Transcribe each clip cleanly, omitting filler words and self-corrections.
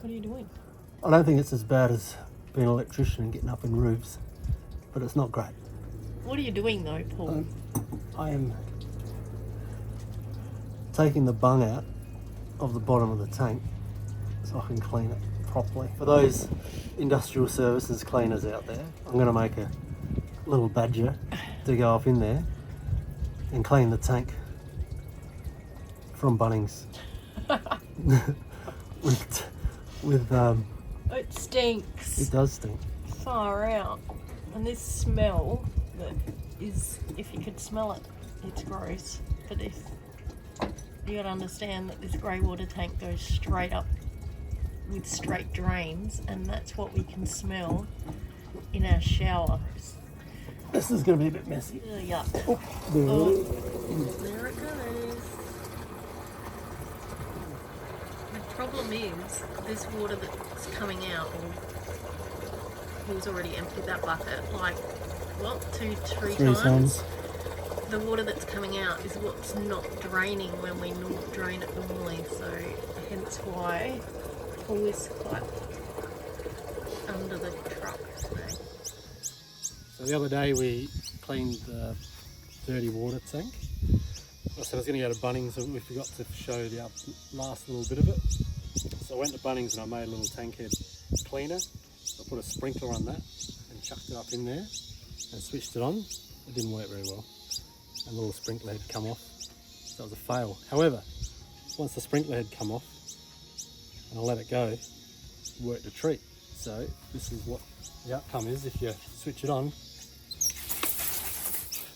What are you doing? I don't think it's as bad as being an electrician and getting up in roofs, but it's not great. What are you doing though, Paul? I am taking the bung out of the bottom of the tank so I can clean it properly. For those industrial services cleaners out there, I'm going to make a little badger to go up in there and clean the tank from Bunnings. with It stinks. It does stink. Far out. And this smell that is, if you could smell it, it's gross. But if you gotta understand that this grey water tank goes straight up with straight drains, and that's what we can smell in our shower. This is going to be a bit messy. Yuck. Oh, There it goes. The problem is, this water that's coming out, Paul's already emptied that bucket, like, what, three times? The water that's coming out is what's not draining when we drain it normally, so hence why Paul is quite under the truck today. So the other day we cleaned the dirty water tank. I said I was going to go to Bunnings, and we forgot to show the last little bit of it. So I went to Bunnings and I made a little tank head cleaner. I put a sprinkler on that and chucked it up in there and switched it on. It didn't work very well. And the little sprinkler had come off. So it was a fail. However, once the sprinkler had come off and I let it go, it worked a treat. So this is what the outcome is if you switch it on.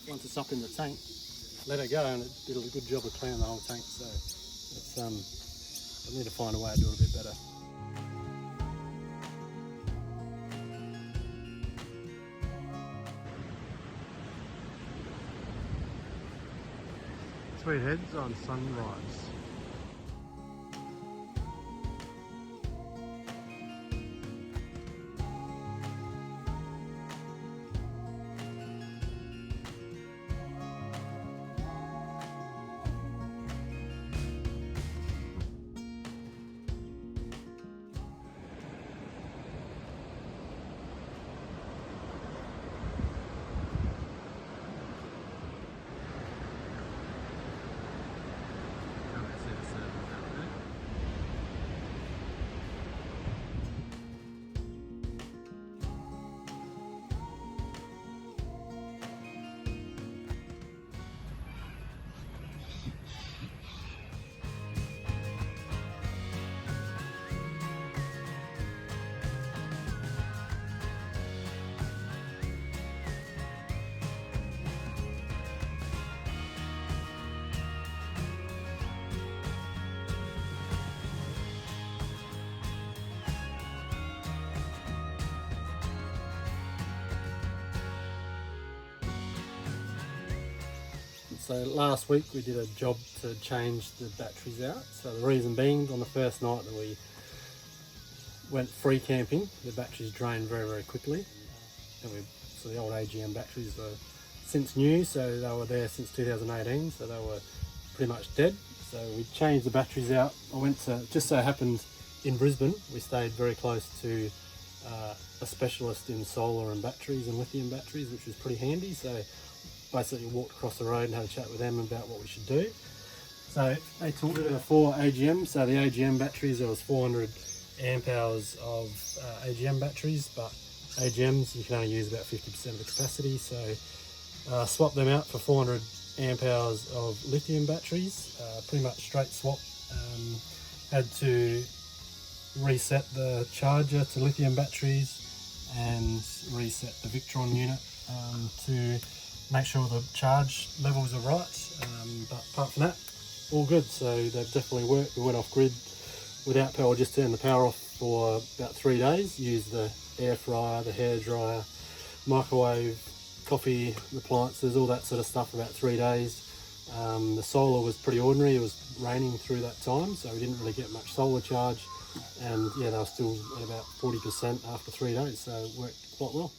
Once it's up in the tank, let it go, and it did a good job of cleaning the whole tank. So it's I need to find a way to do it a bit better. Tweed Heads on sunrise. So last week we did a job to change the batteries out. So the reason being, on the first night that we went free camping, the batteries drained very, very quickly. And so the old AGM batteries were since new, so they were there since 2018, so they were pretty much dead. So we changed the batteries out. I went to, just so happened in Brisbane, we stayed very close to a specialist in solar and batteries and lithium batteries, which was pretty handy. So basically walked across the road and had a chat with them about what we should do. So they talked about 4 AGM. So the AGM batteries, there was 400 amp hours of AGM batteries, but AGMs you can only use about 50% of the capacity. So swap them out for 400 amp hours of lithium batteries, pretty much straight swap. Had to reset the charger to lithium batteries and reset the Victron unit to make sure the charge levels are right, but apart from that, all good. So they've definitely worked. We went off grid without power, just turned the power off for about 3 days, used the air fryer, the hair dryer, microwave, coffee appliances, all that sort of stuff for about 3 days. The solar was pretty ordinary. It was raining through that time, so we didn't really get much solar charge, and yeah, they were still at about 40% after 3 days, so it worked quite well.